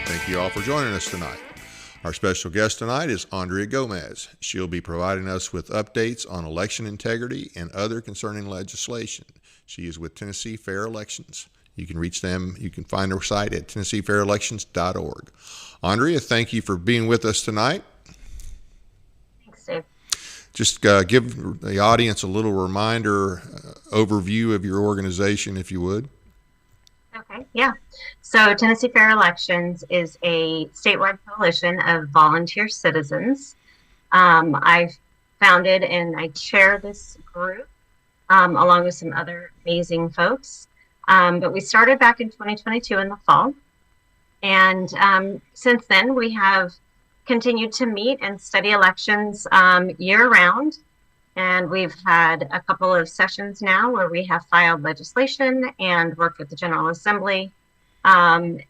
Thank you all for joining us tonight. Our special guest tonight is Aundrea Gomez. She'll be providing us with updates on election integrity and other concerning legislation. She is with Tennessee Fair Elections. You can reach them. You can find their site at TennesseeFairElections.org. Aundrea, thank you for being with us tonight. Thanks, Dave. Just give the audience a little reminder, overview of your organization, if you would. Okay, yeah. So Tennessee Fair Elections is a statewide coalition of volunteer citizens. I've founded and I chair this group along with some other amazing folks. But we started back in 2022 in the fall. And since then, we have continued to meet and study elections year round. And we've had a couple of sessions now where we have filed legislation and worked with the General Assembly, and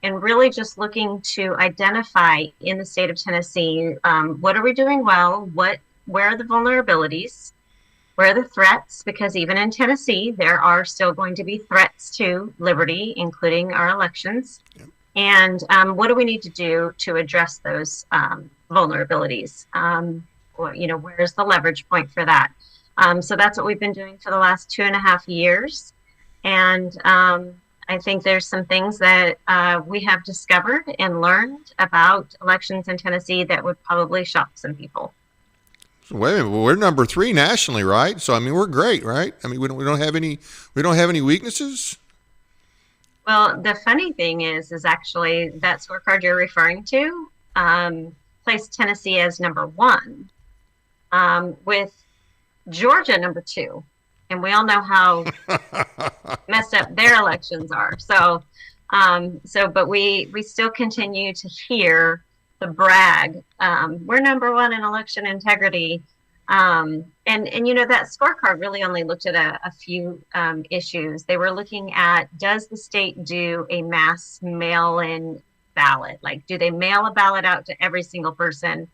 really just looking to identify in the state of Tennessee, what are we doing well, where are the vulnerabilities, where are the threats, because even in Tennessee, there are still going to be threats to liberty, including our elections, yep. And what do we need to do to address those vulnerabilibilities? Where's the leverage point for that? So that's what we've been doing for the last 2.5 years. And I think there's some things that we have discovered and learned about elections in Tennessee that would probably shock some people. So wait a minute, well, we're number 3 nationally, right? So I mean, we're great, right? I mean, we don't have any weaknesses. Well, the funny thing is actually that scorecard you're referring to placed Tennessee as number 1. With Georgia number 2, and we all know how messed up their elections are. But we still continue to hear the brag. We're number 1 in election integrity, and that scorecard really only looked at a few issues. They were looking at, does the state do a mass mail-in ballot? Like, do they mail a ballot out to every single person?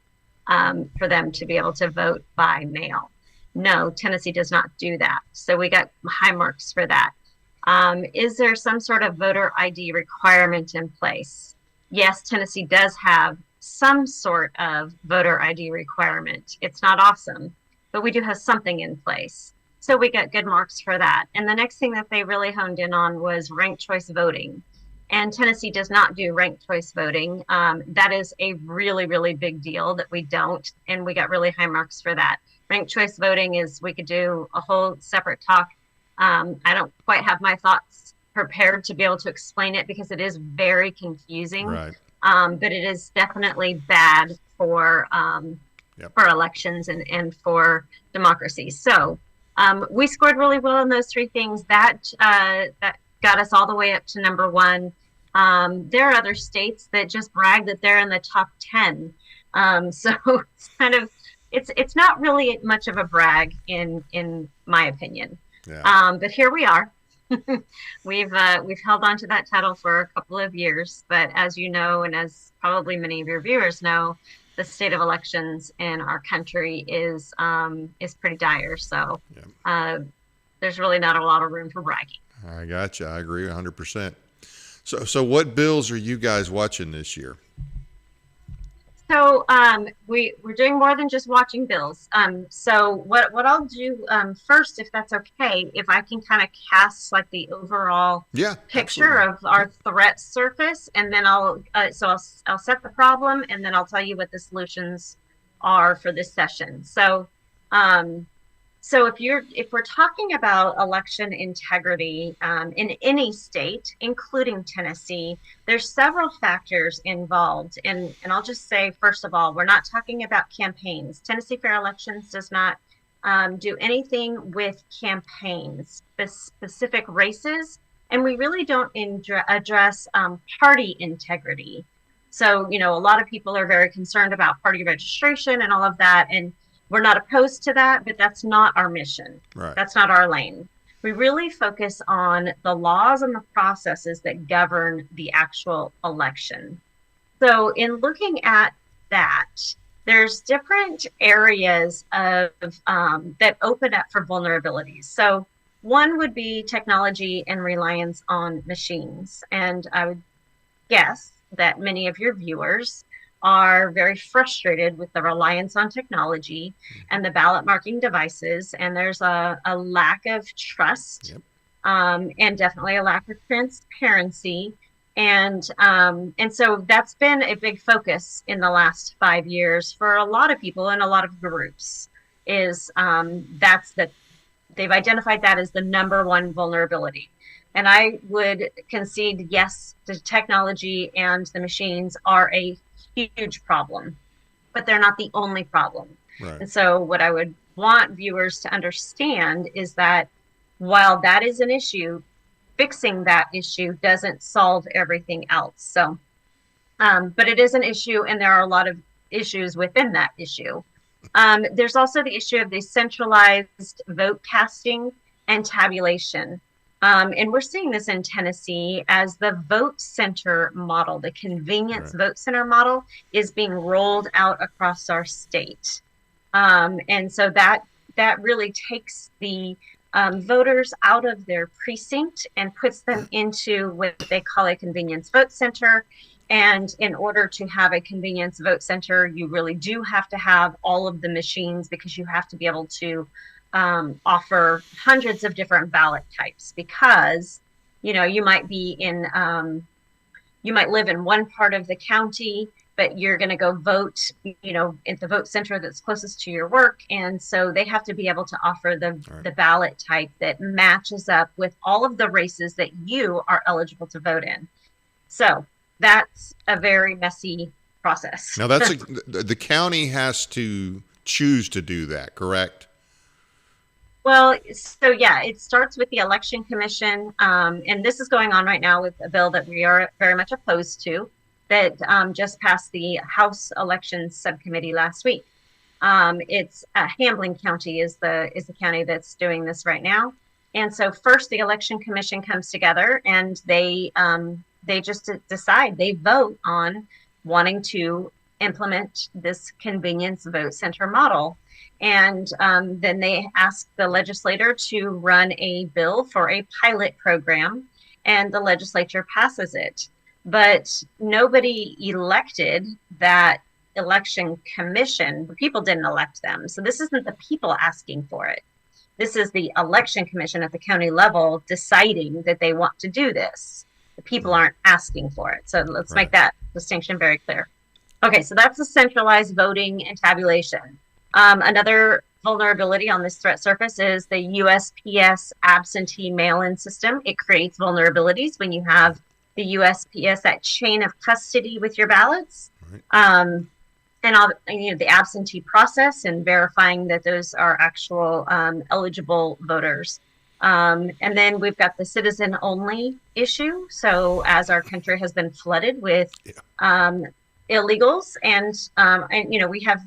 For them to be able to vote by mail. No, Tennessee does not do that. So we got high marks for that. Is there some sort of voter ID requirement in place? Yes, Tennessee does have some sort of voter ID requirement. It's not awesome, but we do have something in place. So we got good marks for that. And the next thing that they really honed in on was ranked choice voting. And Tennessee does not do ranked choice voting. That is a really, really big deal that we don't, and we got really high marks for that. Ranked choice voting is, we could do a whole separate talk. I don't quite have my thoughts prepared to be able to explain it because it is very confusing. Right. But it is definitely bad for elections and for democracy. So we scored really well on those 3 things. That got us all the way up to number 1. There are other states that just brag that they're in the top 10. So it's kind of, it's not really much of a brag in my opinion. Yeah. But here we are. We've held on to that title for a couple of years, but as you know, and as probably many of your viewers know, the state of elections in our country is pretty dire. So there's really not a lot of room for bragging. I gotcha. I agree 100%. So what bills are you guys watching this year? So we're doing more than just watching bills. So what I'll do first, if that's okay, if I can kind of cast like the overall picture of our threat surface, and then I'll set the problem, and then I'll tell you what the solutions are for this session. So if we're talking about election integrity in any state, including Tennessee, there's several factors involved. And I'll just say, first of all, we're not talking about campaigns. Tennessee Fair Elections does not do anything with campaigns, specific races, and we really don't address party integrity. So, a lot of people are very concerned about party registration and all of that, and we're not opposed to that, but that's not our mission. Right. That's not our lane. we really focus on the laws and the processes that govern the actual election. So in looking at that, there's different areas of that open up for vulnerabilities. So one would be technology and reliance on machines. And I would guess that many of your viewers are very frustrated with the reliance on technology and the ballot marking devices. And there's a lack of trust, Yep. And definitely a lack of transparency. And so that's been a big focus in the last 5 years for a lot of people and a lot of groups. Is that's that they've identified that as the number one vulnerability. And I would concede, yes, the technology and the machines are a huge problem, but they're not the only problem. Right. And so what I would want viewers to understand is that while that is an issue, fixing that issue doesn't solve everything else. So, but it is an issue, and there are a lot of issues within that issue. There's also the issue of the centralized vote casting and tabulation. And we're seeing this in Tennessee as the vote center model, the convenience vote center model is being rolled out across our state. And so that really takes the voters out of their precinct and puts them into what they call a convenience vote center. And in order to have a convenience vote center, you really do have to have all of the machines, because you have to be able to offer hundreds of different ballot types, because, you know, you might be in, you might live in one part of the county, but you're going to go vote, you know, at the vote center that's closest to your work. And so they have to be able to offer the ballot type that matches up with all of the races that you are eligible to vote in. So that's a very messy process. Now that's the county has to choose to do that, correct? Well, so yeah, it starts with the Election Commission, and this is going on right now with a bill that we are very much opposed to, that just passed the House Elections Subcommittee last week. It's Hamblen County is the county that's doing this right now, and so first the Election Commission comes together and they just decide, they vote on wanting to implement this convenience vote center model. And then they ask the legislator to run a bill for a pilot program, and the legislature passes it. But nobody elected that election commission. The people didn't elect them. So this isn't the people asking for it. This is the election commission at the county level deciding that they want to do this. The people aren't asking for it. So let's make that distinction very clear. Okay, so that's the centralized voting and tabulation. Another vulnerability on this threat surface is the USPS absentee mail-in system. It creates vulnerabilities when you have the USPS, that chain of custody with your ballots, and all, you know, the absentee process and verifying that those are actual eligible voters. And then we've got the citizen-only issue. So as our country has been flooded with illegals, and you know, we have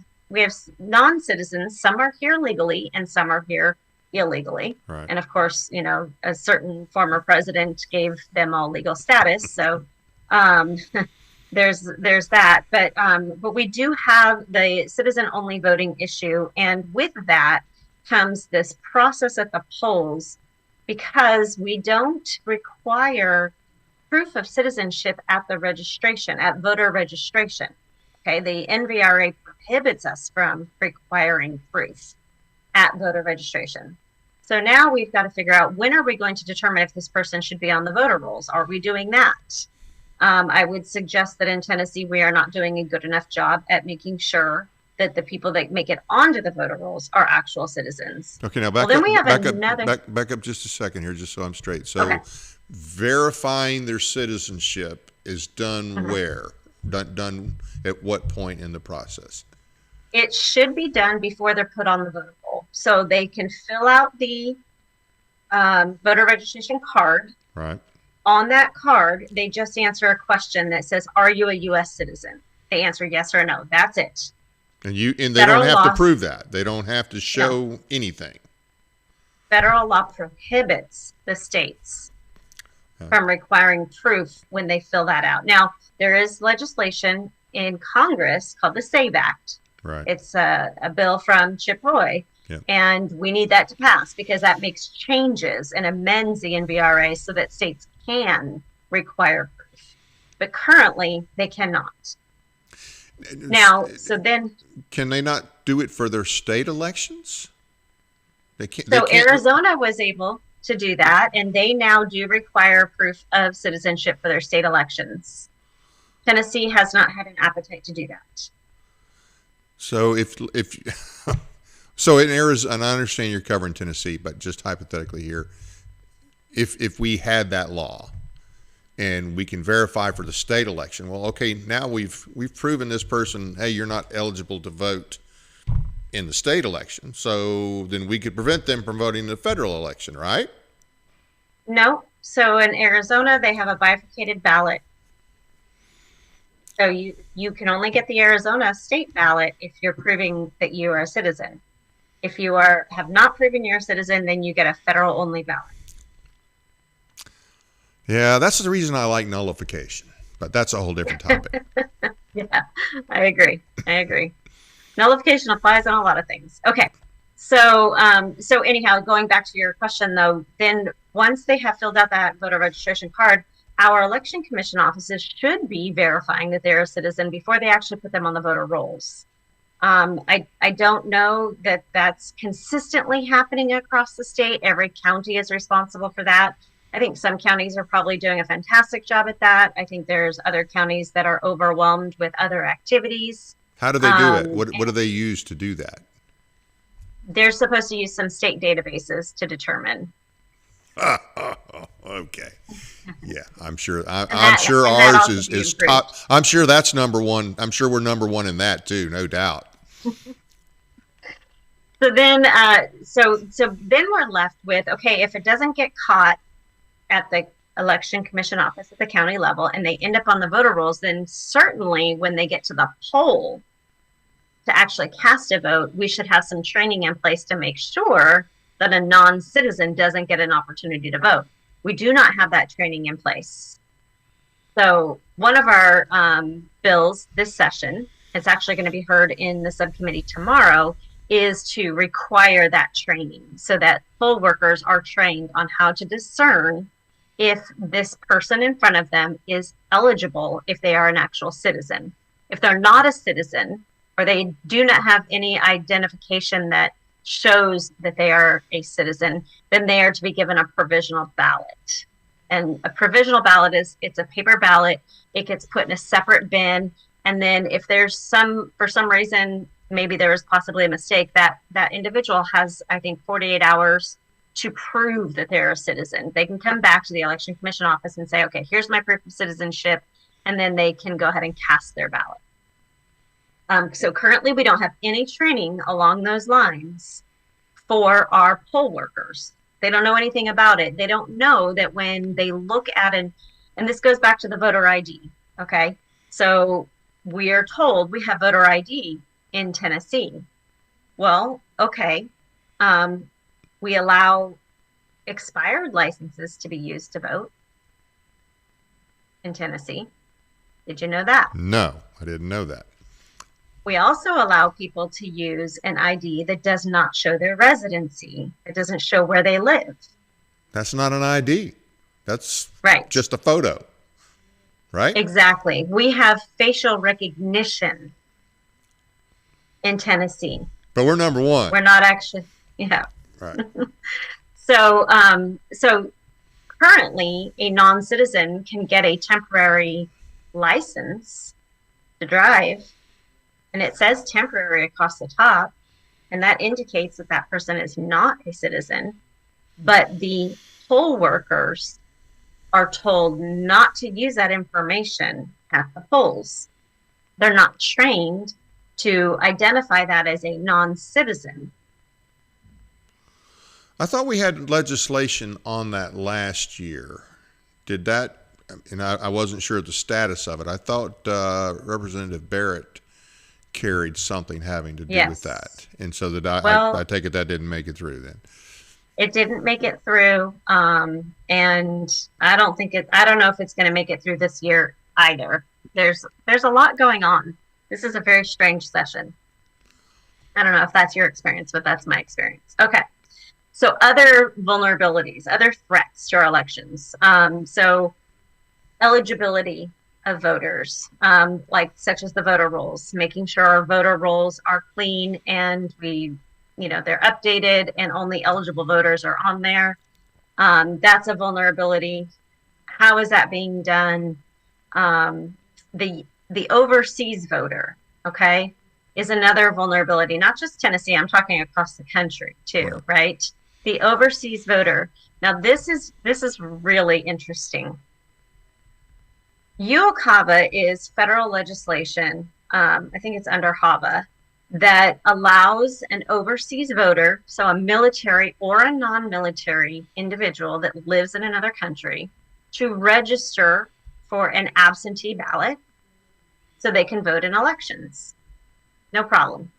non-citizens. Some are here legally and some are here illegally. Right. And of course, you know, a certain former president gave them all legal status. So there's that. But we do have the citizen-only voting issue. And with that comes this process at the polls, because we don't require proof of citizenship at the registration, at voter registration. Okay, the NVRA prohibits us from requiring proof at voter registration. So now we've got to figure out, when are we going to determine if this person should be on the voter rolls? Are we doing that? I would suggest that in Tennessee, we are not doing a good enough job at making sure that the people that make it onto the voter rolls are actual citizens. Okay, now back up just a second here, just so I'm straight. So verifying their citizenship is done where? Done at what point in the process? It should be done before they're put on the voter roll. So they can fill out the voter registration card. Right. On that card, they just answer a question that says, "Are you a U.S. citizen?" They answer yes or no. That's it. And they don't have to prove that. They don't have to show anything. federal law prohibits the states from requiring proof when they fill that out. Now, there is legislation in Congress called the SAVE Act. Right. It's a bill from Chip Roy, and we need that to pass because that makes changes and amends the NVRA so that states can require proof. But currently, they cannot. Now, so then... Can they not do it for their state elections? They can't. So Arizona was able to do that, and they now do require proof of citizenship for their state elections. Tennessee has not had an appetite to do that. So so in Arizona, and I understand you're covering Tennessee, but just hypothetically here, if we had that law and we can verify for the state election, well, okay, now we've proven this person, hey, you're not eligible to vote in the state election, so then we could prevent them from voting in the federal election, right? No. So in Arizona, they have a bifurcated ballot. So you can only get the Arizona state ballot if you're proving that you are a citizen. If you have not proven you're a citizen, then you get a federal only ballot. Yeah, that's the reason I like nullification, but that's a whole different topic. Yeah, I agree. Nullification applies on a lot of things. Okay. So anyhow, going back to your question though, then once they have filled out that voter registration card, our election commission offices should be verifying that they're a citizen before they actually put them on the voter rolls. I don't know that that's consistently happening across the state. Every county is responsible for that. I think some counties are probably doing a fantastic job at that. I think there's other counties that are overwhelmed with other activities. How do they do it? What do they use to do that? They're supposed to use some state databases to determine. Okay. Yeah, I'm sure. I'm sure ours is top. I'm sure that's number one. I'm sure we're number one in that too, no doubt. So then we're left with, okay, if it doesn't get caught at the election commission office at the county level and they end up on the voter rolls, then certainly when they get to the poll to actually cast a vote, we should have some training in place to make sure that a non-citizen doesn't get an opportunity to vote. We do not have that training in place. So one of our bills this session, it's actually going to be heard in the subcommittee tomorrow, is to require that training so that poll workers are trained on how to discern if this person in front of them is eligible if they are an actual citizen. If they're not a citizen, or they do not have any identification that shows that they are a citizen, then they are to be given a provisional ballot. And a provisional ballot it's a paper ballot. It gets put in a separate bin. And then if there's for some reason, maybe there was possibly a mistake, that individual has, I think, 48 hours to prove that they're a citizen. They can come back to the election commission office and say, okay, here's my proof of citizenship. And then they can go ahead and cast their ballot. So currently we don't have any training along those lines for our poll workers. They don't know anything about it. They don't know that when they look at and this goes back to the voter ID. Okay. So we are told we have voter ID in Tennessee. Well, okay. We allow expired licenses to be used to vote in Tennessee. Did you know that? No, I didn't know that. We also allow people to use an ID that does not show their residency. It doesn't show where they live. That's not an ID. That's right. Just a photo, right? Exactly. We have facial recognition in Tennessee. But we're number one. We're not actually, yeah. Right. So currently a non-citizen can get a temporary license to drive. And it says temporary across the top, and that indicates that that person is not a citizen. But the poll workers are told not to use that information at the polls. They're not trained to identify that as a non-citizen. I thought we had legislation on that last year. Did that, and I wasn't sure of the status of it. I thought Representative Barrett carried something having to do with that. And so I take it that didn't make it through then. It didn't make it through, and I don't know if it's going to make it through this year either. There's a lot going on. This is a very strange session. I don't know if that's your experience, but that's my experience. Okay. So other vulnerabilities, other threats to our elections. So eligibility of voters, such as the voter rolls, making sure our voter rolls are clean and they're updated and only eligible voters are on there. That's a vulnerability. How is that being done? The overseas voter, okay, is another vulnerability. Not just Tennessee, I'm talking across the country too, right? The overseas voter. Now this is really interesting. UOCAVA is federal legislation, I think it's under HAVA, that allows an overseas voter, so a military or a non-military individual that lives in another country, to register for an absentee ballot so they can vote in elections. No problem.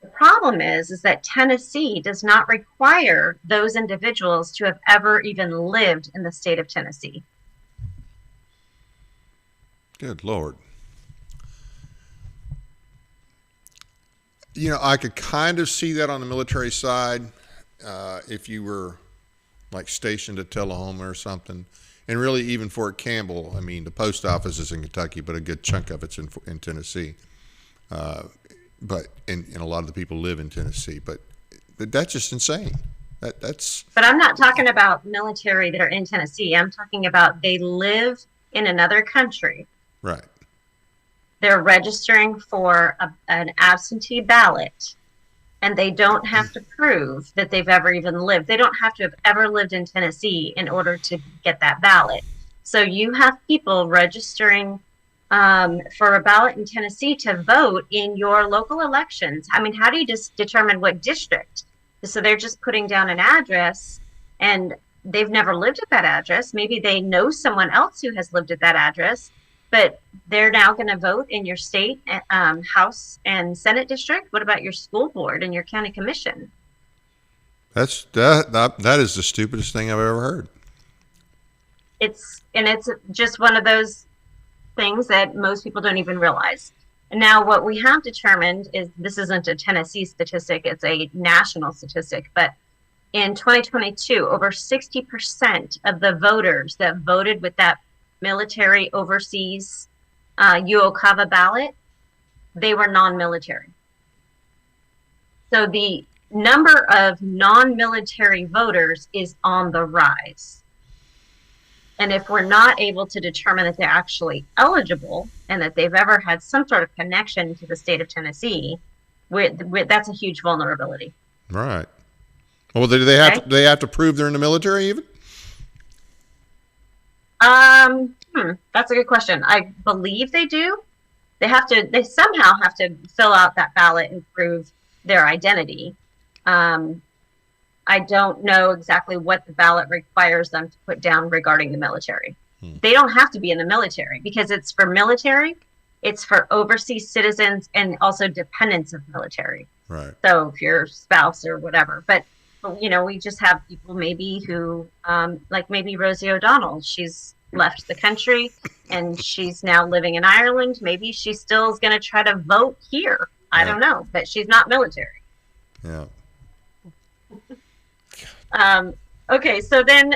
The problem is that Tennessee does not require those individuals to have ever even lived in the state of Tennessee. Good Lord. I could kind of see that on the military side, if you were like stationed at Tullahoma or something. And really even Fort Campbell, I mean, the post office is in Kentucky, but a good chunk of it's in Tennessee. And a lot of the people live in Tennessee, but that's just insane. That's. But I'm not talking about military that are in Tennessee. I'm talking about they live in another country. Right. They're registering for an absentee ballot, and they don't have to prove that they've ever even lived. They don't have to have ever lived in Tennessee in order to get that ballot. So you have people registering for a ballot in Tennessee to vote in your local elections. I mean, how do you just determine what district? So they're just putting down an address, and they've never lived at that address. Maybe they know someone else who has lived at that address, but they're now going to vote in your state House and Senate district. What about your school board and your county commission? That is the stupidest thing I've ever heard. It's just one of those things that most people don't even realize. And now what we have determined is, this isn't a Tennessee statistic, it's a national statistic, but in 2022, over 60% of the voters that voted with that military overseas UOCAVA ballot, they were non-military. So the number of non-military voters is on the rise. And if we're not able to determine that they're actually eligible and that they've ever had some sort of connection to the state of Tennessee, that's a huge vulnerability. Right. Well, do they have to prove they're in the military even? That's a good question. I believe they do. They somehow have to fill out that ballot and prove their identity. I don't know exactly what the ballot requires them to put down regarding the military. They don't have to be in the military because it's for military, it's for overseas citizens, and also dependents of military. Right. So if your spouse or whatever, but we just have people maybe who, like maybe Rosie O'Donnell, she's left the country and she's now living in Ireland. Maybe she still is going to try to vote here. I don't know, but she's not military. Yeah. Okay, so then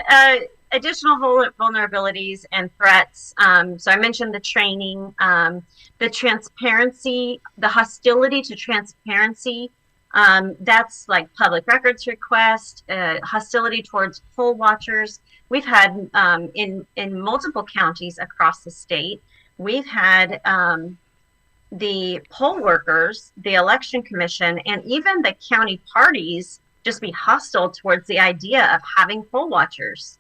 additional vulnerabilities and threats. So I mentioned the training, the transparency, the hostility to transparency. That's like public records request, hostility towards poll watchers. We've had in multiple counties across the state, we've had the poll workers, the election commission, and even the county parties just be hostile towards the idea of having poll watchers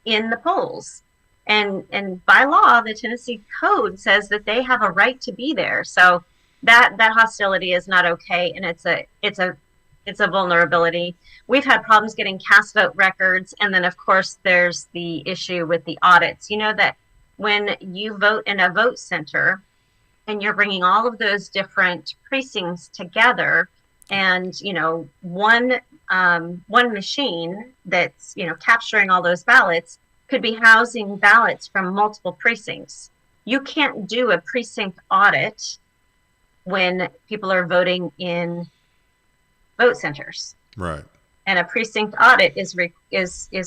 in the polls. And by law, the Tennessee Code says that they have a right to be there. So that hostility is not okay, and it's a vulnerability. We've had problems getting cast vote records, and then of course there's the issue with the audits. You know that when you vote in a vote center and you're bringing all of those different precincts together, and one one machine that's, capturing all those ballots could be housing ballots from multiple precincts. You can't do a precinct audit when people are voting in vote centers. Right. And a precinct audit is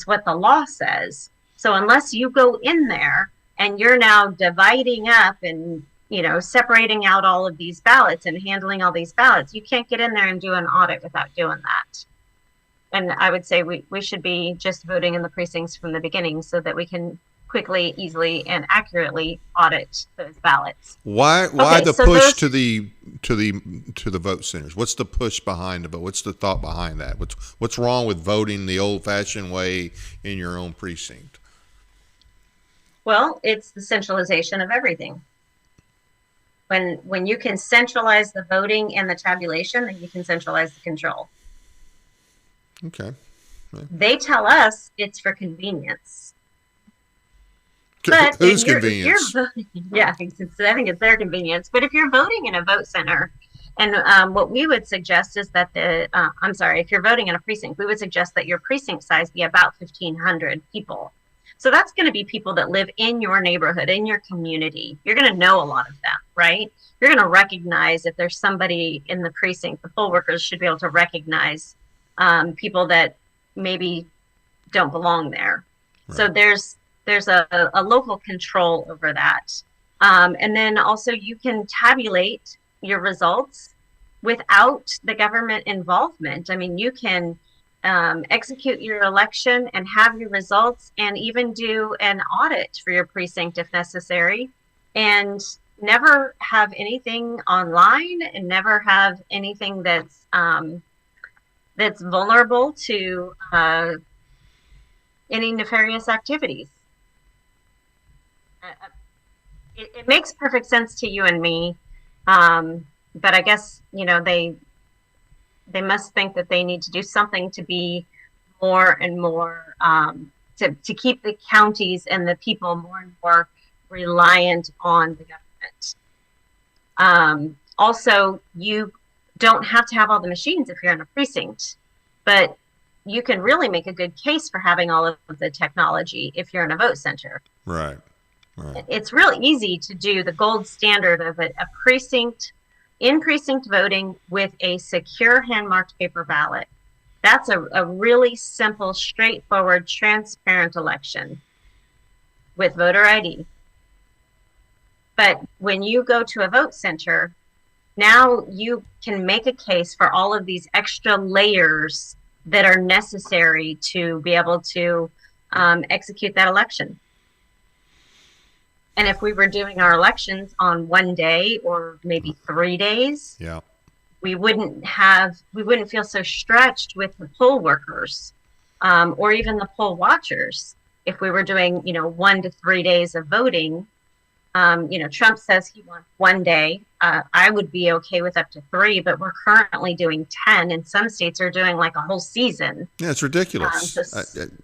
what the law says. So unless you go in there and you're now dividing up and, separating out all of these ballots and handling all these ballots, you can't get in there and do an audit without doing that. And I would say we should be just voting in the precincts from the beginning so that we can quickly, easily, and accurately audit those ballots. Why the push to the vote centers? What's the push behind the vote? What's the thought behind that? What's wrong with voting the old-fashioned way in your own precinct? Well, it's the centralization of everything. When you can centralize the voting and the tabulation, then you can centralize the control. Okay. Yeah. They tell us it's for convenience. But whose convenience? Yeah, I think it's their convenience. But if you're voting in a vote center, and what we would suggest is that if you're voting in a precinct, we would suggest that your precinct size be about 1,500 people. So that's going to be people that live in your neighborhood, in your community. You're going to know a lot of them, right? You're going to recognize if there's somebody in the precinct. The poll workers should be able to recognize people that maybe don't belong there. Right. So there's a local control over that. And then also you can tabulate your results without the government involvement. I mean, you can execute your election and have your results and even do an audit for your precinct if necessary, and never have anything online and never have anything that's vulnerable to any nefarious activities. It makes perfect sense to you and me, but I guess they must think that they need to do something to be more and more to keep the counties and the people more and more reliant on the government. Also, you don't have to have all the machines if you're in a precinct, but you can really make a good case for having all of the technology if you're in a vote center. Right. Right. It's really easy to do the gold standard of a precinct, in-precinct voting with a secure hand-marked paper ballot. That's a really simple, straightforward, transparent election with voter ID. But when you go to a vote center, now you can make a case for all of these extra layers that are necessary to be able to execute that election. And if we were doing our elections on one day or maybe 3 days, yeah, we wouldn't feel so stretched with the poll workers or even the poll watchers. If we were doing, 1 to 3 days of voting, Trump says he wants 1 day. I would be okay with up to 3, but we're currently doing 10, and some states are doing like a whole season. Yeah, it's ridiculous.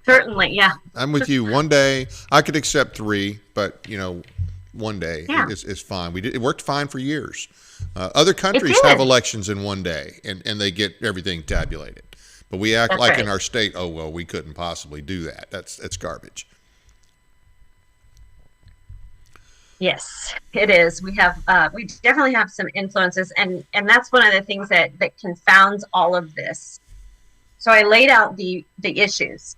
Certainly, yeah. I'm with you. 1 day, I could accept 3, but 1 day is fine. It worked fine for years. Other countries have elections in 1 day, and they get everything tabulated. But we act like in our state, oh well, we couldn't possibly do that. That's garbage. Yes, it is. We definitely have some influences, and that's one of the things that confounds all of this. So I laid out the issues,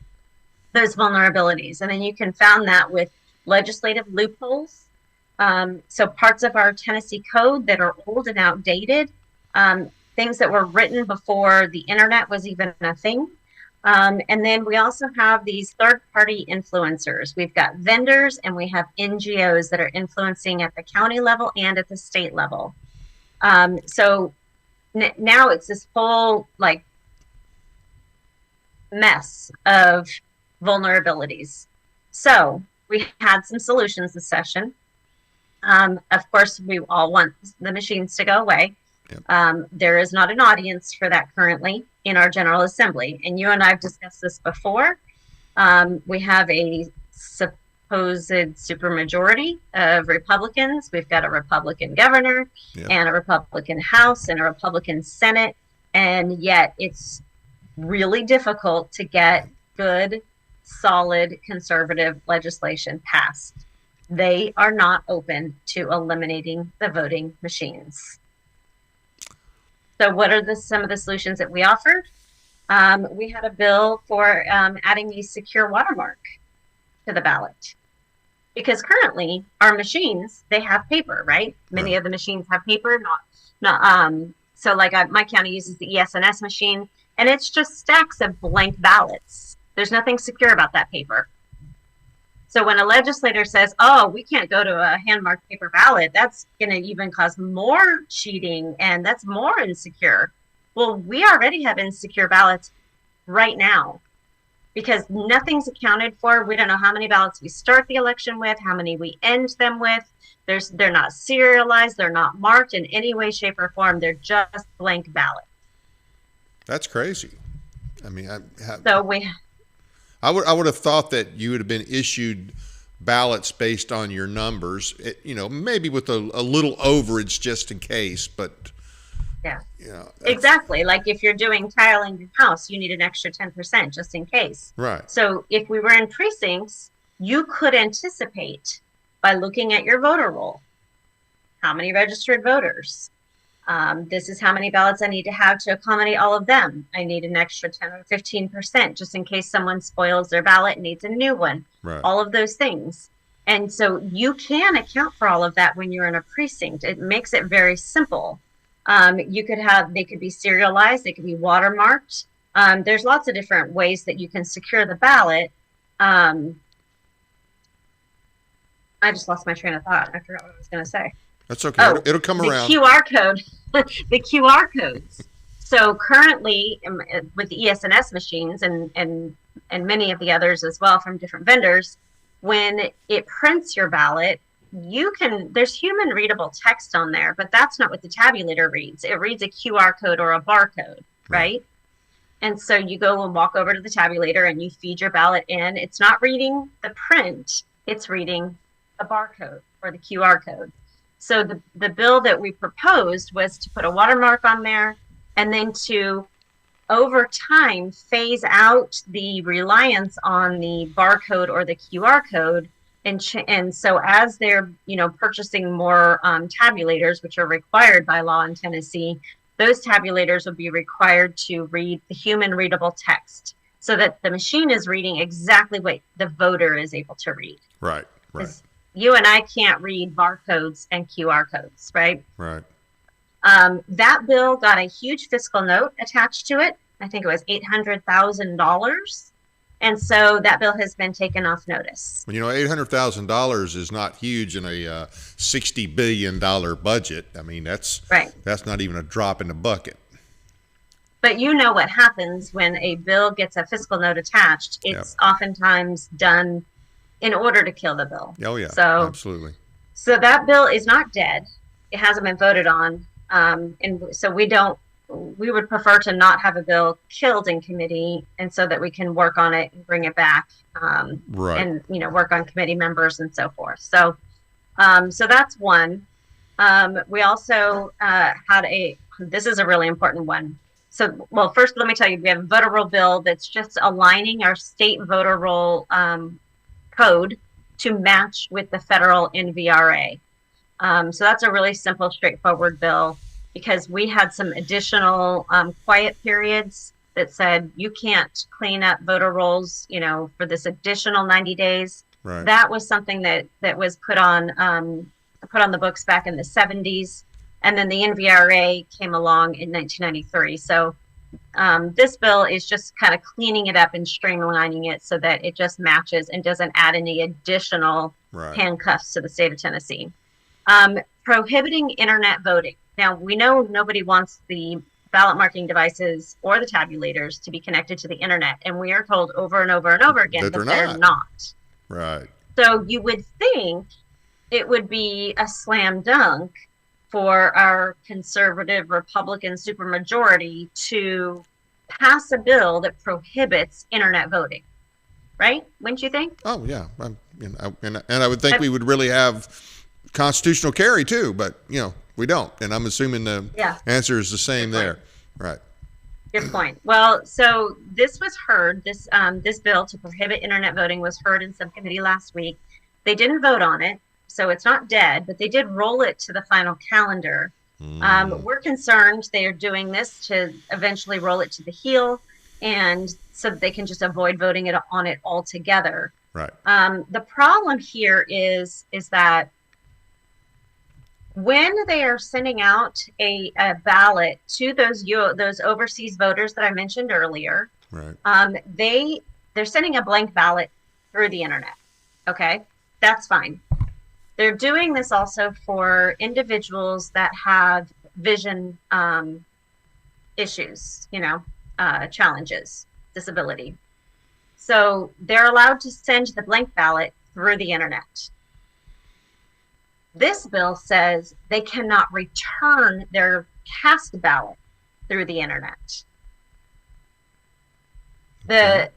those vulnerabilities, and then you confound that with legislative loopholes. So parts of our Tennessee code that are old and outdated, things that were written before the internet was even a thing. And then we also have these third-party influencers. We've got vendors and we have NGOs that are influencing at the county level and at the state level. So now it's this whole mess of vulnerabilities. So we had some solutions this session. Of course, we all want the machines to go away. Yep. There is not an audience for that currently in our General Assembly. And you and I have discussed this before. We have a supposed supermajority of Republicans. We've got a Republican governor, yep, and a Republican House and a Republican Senate. And yet it's really difficult to get good, solid, conservative legislation passed. They are not open to eliminating the voting machines. So what are some of the solutions that we offered? We had a bill for adding a secure watermark to the ballot. Because currently our machines, they have paper, right? Many of the machines have paper, so like my county uses the ES&S machine, and it's just stacks of blank ballots. There's nothing secure about that paper. So when a legislator says, oh, we can't go to a hand-marked paper ballot, that's going to even cause more cheating, and that's more insecure. Well, we already have insecure ballots right now because nothing's accounted for. We don't know how many ballots we start the election with, how many we end them with. They're not serialized. They're not marked in any way, shape, or form. They're just blank ballots. That's crazy. I mean, I would have thought that you would have been issued ballots based on your numbers, maybe with a little overage just in case, but yeah, exactly. Like if you're doing tiling your house, you need an extra 10% just in case. Right. So if we were in precincts, you could anticipate by looking at your voter roll, how many registered voters. This is how many ballots I need to have to accommodate all of them. I need an extra 10 or 15% just in case someone spoils their ballot and needs a new one. Right. All of those things. And so you can account for all of that when you're in a precinct. It makes it very simple. They could be serialized, they could be watermarked. There's lots of different ways that you can secure the ballot. I just lost my train of thought. I forgot what I was going to say. That's okay. It'll come around. The QR code, the QR codes. So currently with the ES&S machines and many of the others as well from different vendors, when it prints your ballot, there's human readable text on there, but that's not what the tabulator reads. It reads a QR code or a barcode, right? And so you go and walk over to the tabulator and you feed your ballot in. It's not reading the print, it's reading the barcode or the QR code. So the bill that we proposed was to put a watermark on there and then to, over time, phase out the reliance on the barcode or the QR code. And so as they're, purchasing more tabulators, which are required by law in Tennessee, those tabulators will be required to read the human readable text so that the machine is reading exactly what the voter is able to read. Right. You and I can't read barcodes and QR codes, right? Right. That bill got a huge fiscal note attached to it. I think it was $800,000. And so that bill has been taken off notice. Well, $800,000 is not huge in a $60 billion budget. I mean, that's not even a drop in the bucket. But you know what happens when a bill gets a fiscal note attached. It's oftentimes done in order to kill the bill. Oh, yeah, so, absolutely. So that bill is not dead. It hasn't been voted on. And so we would prefer to not have a bill killed in committee, and so that we can work on it and bring it back, and work on committee members and so forth. So that's one. We also this is a really important one. So, well, first let me tell you, we have a voter roll bill that's just aligning our state voter roll code to match with the federal NVRA. So that's a really simple, straightforward bill, because we had some additional quiet periods that said you can't clean up voter rolls, for this additional 90 days. Right. That was something that was put on the books back in the 70s, and then the NVRA came along in 1993. So this bill is just kind of cleaning it up and streamlining it so that it just matches and doesn't add any additional handcuffs to the state of Tennessee. Prohibiting internet voting. Now, we know nobody wants the ballot marking devices or the tabulators to be connected to the internet, and we are told over and over and over again that they're not. Right. So you would think it would be a slam dunk for our conservative Republican supermajority to pass a bill that prohibits internet voting, right? Wouldn't you think? Oh yeah, and I would think we would really have constitutional carry too, but we don't, and I'm assuming the answer is the same there. Right. Good point. Well, so this was heard. This bill to prohibit internet voting was heard in subcommittee last week. They didn't vote on it, so it's not dead, but they did roll it to the final calendar. We're concerned they are doing this to eventually roll it to the heel, and so that they can just avoid voting on it altogether. Right. The problem here is that when they are sending out a ballot to those overseas voters that I mentioned earlier, right. They're sending a blank ballot through the internet. Okay, that's fine. They're doing this also for individuals that have vision issues, challenges, disability. So they're allowed to send the blank ballot through the internet. This bill says they cannot return their cast ballot through the internet. The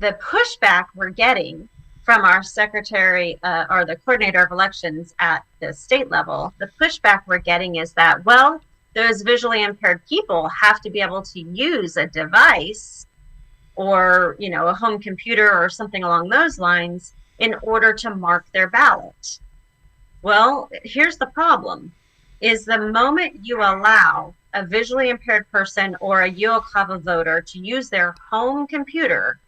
pushback we're getting from our secretary or the coordinator of elections at the state level, the pushback we're getting is that, well, those visually impaired people have to be able to use a device or, a home computer or something along those lines in order to mark their ballot. Well, here's the problem, is the moment you allow a visually impaired person or a UOCAVA voter to use their home computer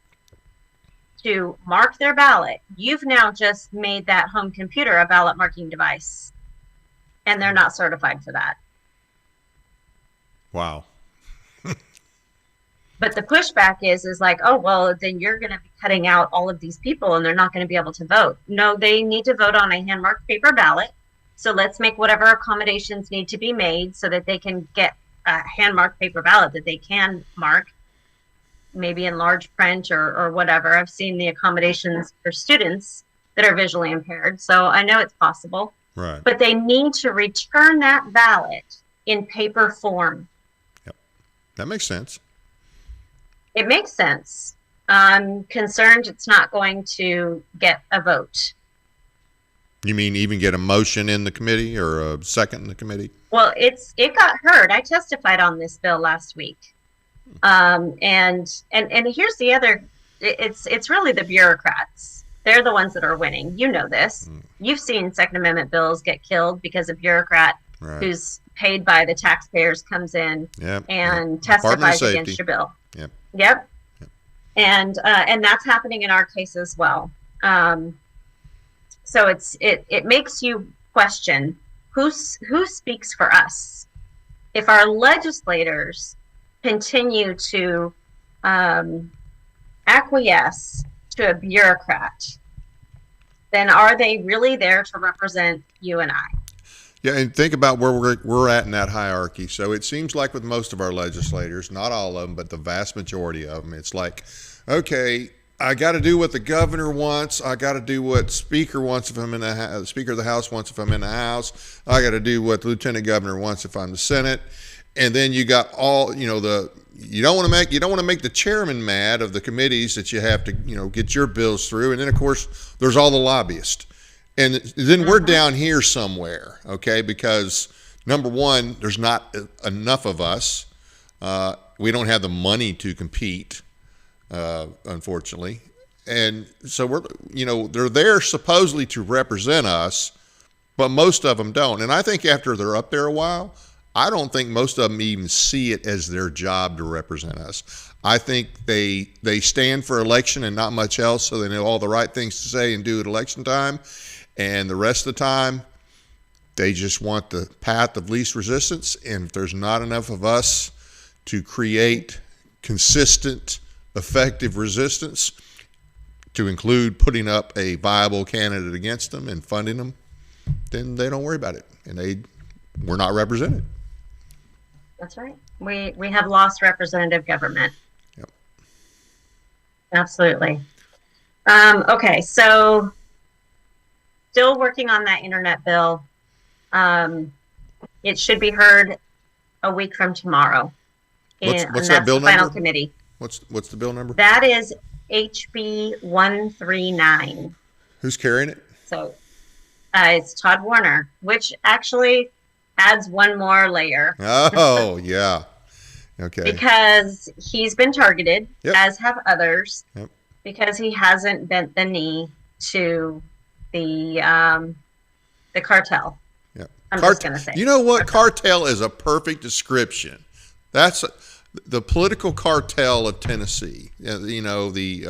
to mark their ballot, you've now just made that home computer a ballot marking device, and they're not certified for that. Wow. But the pushback is like, oh, well, then you're going to be cutting out all of these people and they're not going to be able to vote. No, they need to vote on a hand-marked paper ballot. So let's make whatever accommodations need to be made so that they can get a hand-marked paper ballot that they can mark, maybe in large print or whatever. I've seen the accommodations for students that are visually impaired. So I know it's possible. Right. But they need to return that ballot in paper form. Yep. That makes sense. It makes sense. I'm concerned it's not going to get a vote. You mean even get a motion in the committee or a second in the committee? Well, it got heard. I testified on this bill last week. And here's the other, it's really the bureaucrats. They're the ones that are winning. You know this. You've seen Second Amendment bills get killed because a bureaucrat who's paid by the taxpayers comes in and testifies against your bill. Yep. And that's happening in our case as well. So it makes you question who speaks for us. If our legislators continue to acquiesce to a bureaucrat, then are they really there to represent you and I? Yeah, and think about where we're at in that hierarchy. So it seems like with most of our legislators, not all of them, but the vast majority of them, it's like, okay, I got to do what the governor wants. I got to do what speaker wants if I'm in the Speaker of the House wants if I'm in the House. I got to do what the lieutenant governor wants if I'm the Senate. And then you got all, you don't want to make the chairman mad of the committees that you have to, get your bills through. And then of course there's all the lobbyists. And then we're down here somewhere, okay? Because number one, there's not enough of us. We don't have the money to compete, unfortunately. And so they're there supposedly to represent us, but most of them don't. And I think after they're up there a while, I don't think most of them even see it as their job to represent us. I think they stand for election and not much else, so they know all the right things to say and do at election time. And the rest of the time, they just want the path of least resistance. And if there's not enough of us to create consistent, effective resistance, to include putting up a viable candidate against them and funding them, then they don't worry about it. And we're not represented. That's right. We have lost representative government. Yep. Absolutely. Okay, so still working on that internet bill. It should be heard a week from tomorrow. What's that bill number? Final committee. What's the bill number? That is HB 139. Who's carrying it? So it's Todd Warner, which actually adds one more layer. Oh, yeah. Okay. Because he's been targeted, Yep. as have others, Yep. because he hasn't bent the knee to the cartel. Yep. I'm just going to say. You know what? Cartel is a perfect description. That's the political cartel of Tennessee. You know, the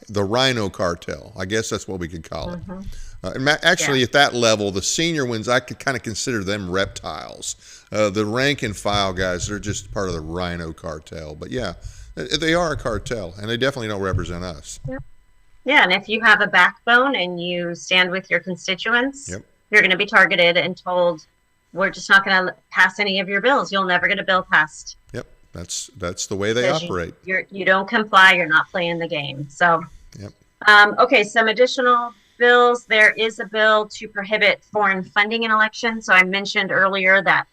Rhino cartel. I guess that's what we could call it. And actually, at that level, the senior ones, I could kind of consider them reptiles. The rank and file guys, they're just part of the Rhino cartel. But yeah, they are a cartel, and they definitely don't represent us. Yep. Yeah, and if you have a backbone and you stand with your constituents, yep. You're going to be targeted and told, we're just not going to pass any of your bills. You'll never get a bill passed. Yep, that's the way they operate. You don't comply, you're not playing the game. So, yep. Okay, some additional bills. There is a bill to prohibit foreign funding in elections. So I mentioned earlier that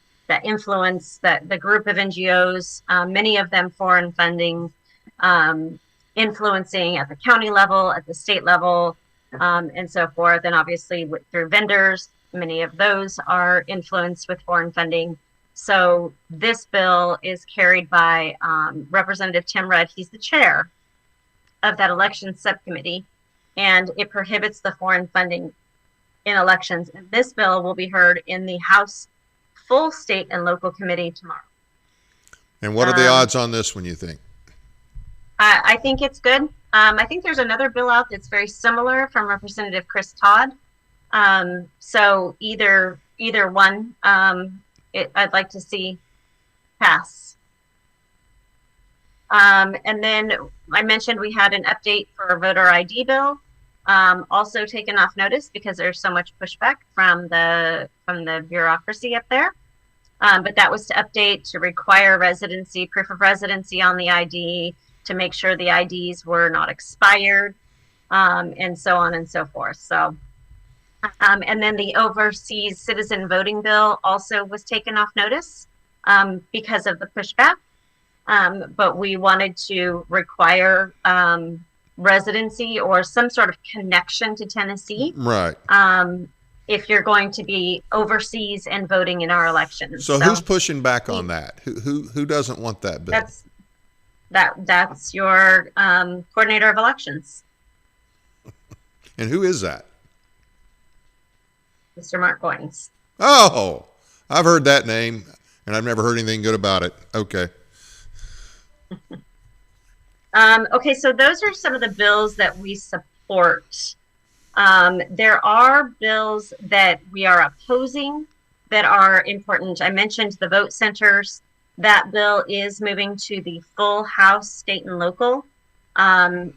influence, that the group of NGOs, many of them foreign funding, influencing at the county level, at the state level, and so forth. And obviously through vendors, many of those are influenced with foreign funding. So this bill is carried by Representative Tim Rudd. He's the chair of that election subcommittee, and it prohibits the foreign funding in elections. And this bill will be heard in the House full state and local committee tomorrow. And what are the odds on this one, you think? I think it's good. I think there's another bill out that's very similar from Representative Chris Todd. So either one, I'd like to see pass. And then I mentioned we had an update for a voter ID bill, also taken off notice because there's so much pushback from the bureaucracy up there. But that was to update to require proof of residency on the ID, to make sure the IDs were not expired, and so on and so forth. So, and then the overseas citizen voting bill also was taken off notice because of the pushback. But we wanted to require residency or some sort of connection to Tennessee. Right. If you're going to be overseas and voting in our elections. So who's pushing back on that? Who doesn't want that bill? That's your coordinator of elections. And who is that? Mr. Mark Goins. Oh, I've heard that name, and I've never heard anything good about it. Okay. Okay, so those are some of the bills that we support. There are bills that we are opposing that are important. I mentioned the vote centers. That bill is moving to the full House, state and local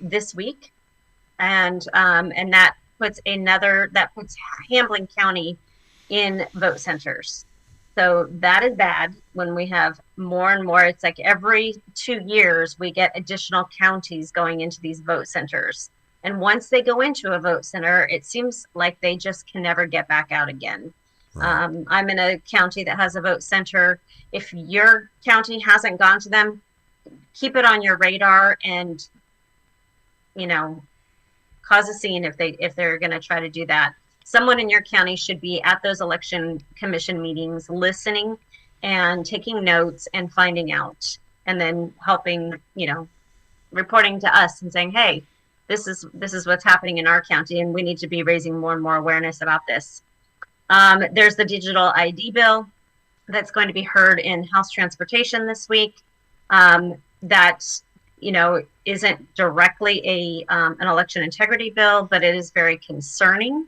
this week, and that puts Hamblen County in vote centers. So that is bad when we have more and more. It's like every 2 years we get additional counties going into these vote centers. And once they go into a vote center, it seems like they just can never get back out again. Right. I'm in a county that has a vote center. If your county hasn't gone to them, keep it on your radar and, cause a scene if they're going to try to do that. Someone in your county should be at those election commission meetings, listening and taking notes and finding out, and then helping, reporting to us and saying, hey, this is what's happening in our county, and we need to be raising more and more awareness about this. There's the digital ID bill that's going to be heard in House Transportation this week. That isn't directly an election integrity bill, but it is very concerning.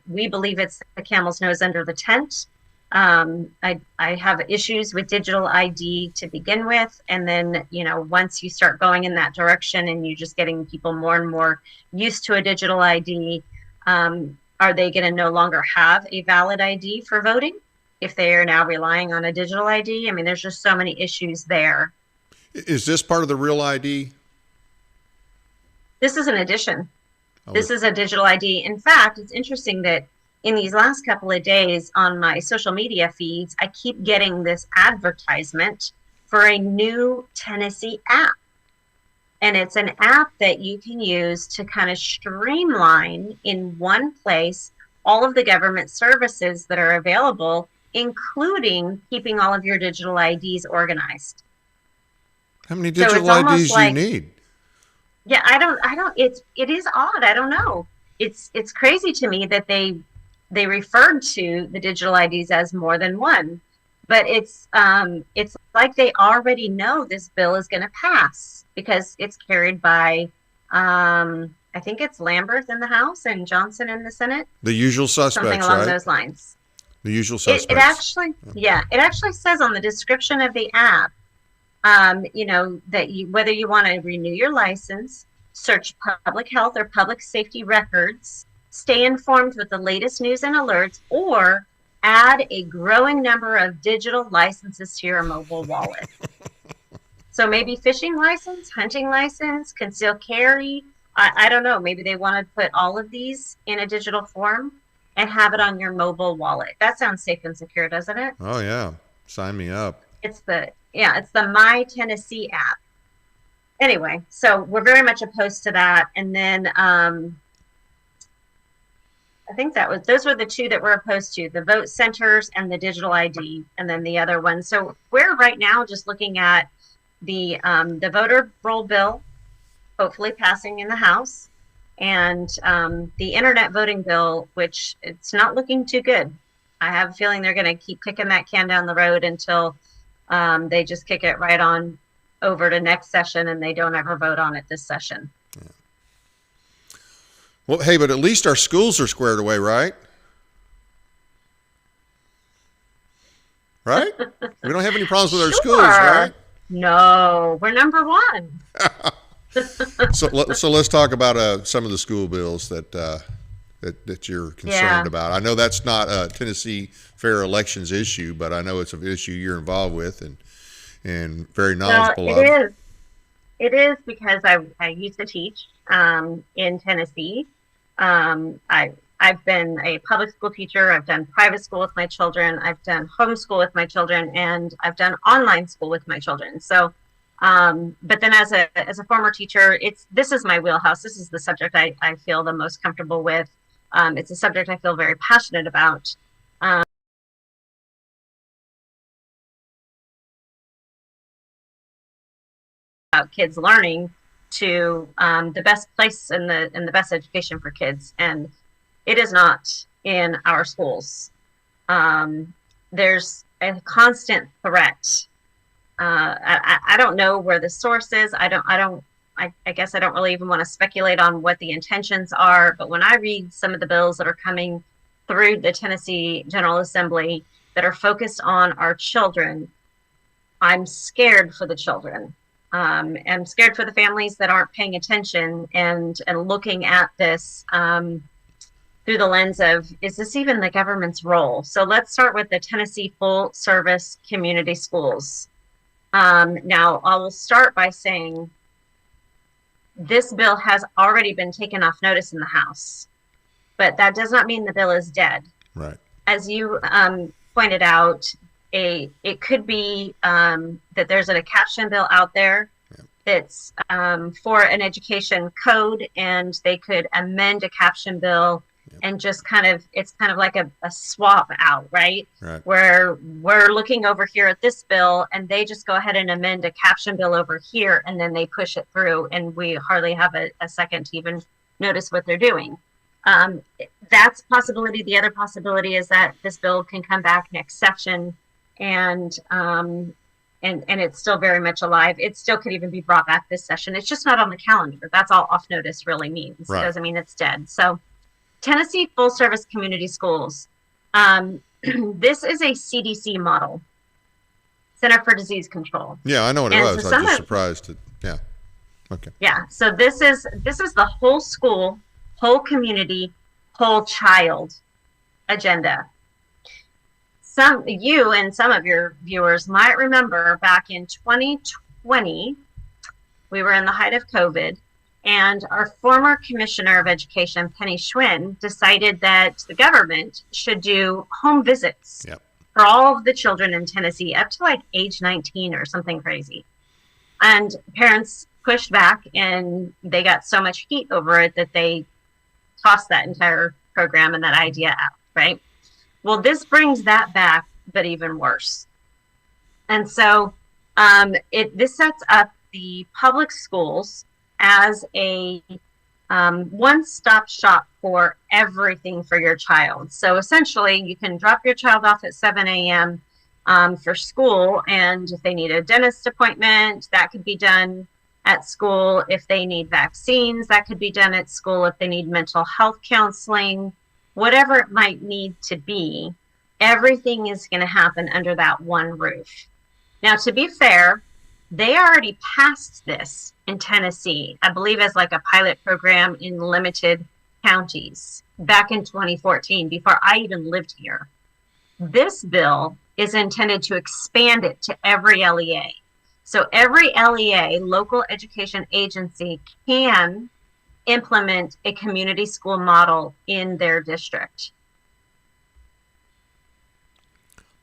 We believe it's the camel's nose under the tent. I have issues with digital ID to begin with. And then, once you start going in that direction and you're just getting people more and more used to a digital ID, are they going to no longer have a valid ID for voting if they are now relying on a digital ID? I mean, there's just so many issues there. Is this part of the real ID? This is an addition. This is a digital ID. In fact, it's interesting that in these last couple of days on my social media feeds, I keep getting this advertisement for a new Tennessee app. And it's an app that you can use to kind of streamline in one place all of the government services that are available, including keeping all of your digital IDs organized. How many So it's digital almost IDs do you like, need? yeah, I don't, it is odd. I don't know. It's crazy to me that they referred to the digital IDs as more than one, but it's like they already know this bill is going to pass because it's carried by, I think it's Lambert in the House and Johnson in the Senate, The usual something suspects, along right? those lines. The usual It suspects. actually, yeah, it actually says on the description of the app, that whether you want to renew your license, search public health or public safety records, stay informed with the latest news and alerts, or add a growing number of digital licenses to your mobile wallet. So maybe fishing license, hunting license, concealed carry. I don't know. Maybe they want to put all of these in a digital form and have it on your mobile wallet. That sounds safe and secure, doesn't it? Oh yeah, sign me up. It's the My Tennessee app. Anyway, so we're very much opposed to that. And then I think those were the two that we're opposed to, the vote centers and the digital ID, and then the other one. So we're right now just looking at the voter roll bill, hopefully passing in the House, and the internet voting bill, which it's not looking too good. I have a feeling they're going to keep kicking that can down the road until they just kick it right on over to next session and they don't ever vote on it this session. Yeah. Well, hey, but at least our schools are squared away, right? Right? We don't have any problems with our schools, right? No, we're number one. So let's talk about some of the school bills that you're concerned about. I know that's not a Tennessee fair elections issue, but I know it's an issue you're involved with and very knowledgeable of. It is because I used to teach in Tennessee. I've been a public school teacher. I've done private school with my children. I've done homeschool with my children, and I've done online school with my children. So, but then as a former teacher, this is my wheelhouse. This is the subject I feel the most comfortable with. It's a subject I feel very passionate about. About kids learning to the best place and the best education for kids, and it is not in our schools. There's a constant threat. I don't know where the source is. I guess I don't really even want to speculate on what the intentions are. But when I read some of the bills that are coming through the Tennessee General Assembly that are focused on our children, I'm scared for the children. I'm scared for the families that aren't paying attention and looking at this through the lens of, is this even the government's role? So let's start with the Tennessee Full Service Community Schools. Now, I will start by saying this bill has already been taken off notice in the House, but that does not mean the bill is dead. Right. As you pointed out, it could be that there's a caption bill out there that's for an education code, and they could amend a caption bill and just it's kind of like a swap out, right? Where we're looking over here at this bill and they just go ahead and amend a caption bill over here, and then they push it through and we hardly have a second to even notice what they're doing. That's a possibility. The other possibility is that this bill can come back next session and it's still very much alive. It still could even be brought back this session. It's just not on the calendar. That's all off notice really means. Right. It doesn't mean it's dead. So Tennessee Full Service Community Schools. This is a CDC model, Center for Disease Control. Yeah, I know what it was. I was just surprised. Yeah. Okay. Yeah. So this is the whole school, whole community, whole child agenda. You and some of your viewers might remember back in 2020, we were in the height of COVID, and our former Commissioner of Education, Penny Schwinn, decided that the government should do home visits for all of the children in Tennessee up to like age 19 or something crazy. And parents pushed back, and they got so much heat over it that they tossed that entire program and that idea out, right? Well, this brings that back, but even worse. And so this sets up the public schools as a one-stop shop for everything for your child. So essentially, you can drop your child off at 7 a.m. For school, and if they need a dentist appointment, that could be done at school. If they need vaccines, that could be done at school. If they need mental health counseling, whatever it might need to be, everything is going to happen under that one roof. Now, to be fair, they already passed this in Tennessee, I believe as like a pilot program in limited counties back in 2014, before I even lived here. This bill is intended to expand it to every LEA. So every LEA, local education agency, can implement a community school model in their district.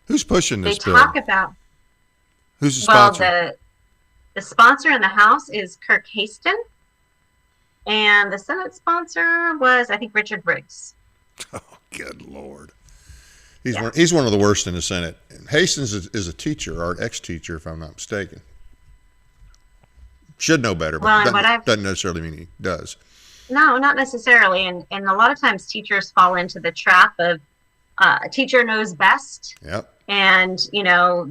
Who's pushing this bill? They talk about... Who's the sponsor? Well, the sponsor in the House is Kirk Haston, and the Senate sponsor was, I think, Richard Briggs. Oh, good Lord. He's one of the worst in the Senate. And Hastings is a teacher, or an ex-teacher, if I'm not mistaken. Should know better, but doesn't necessarily mean he does. No, not necessarily. And a lot of times teachers fall into the trap of a teacher knows best. Yep. And,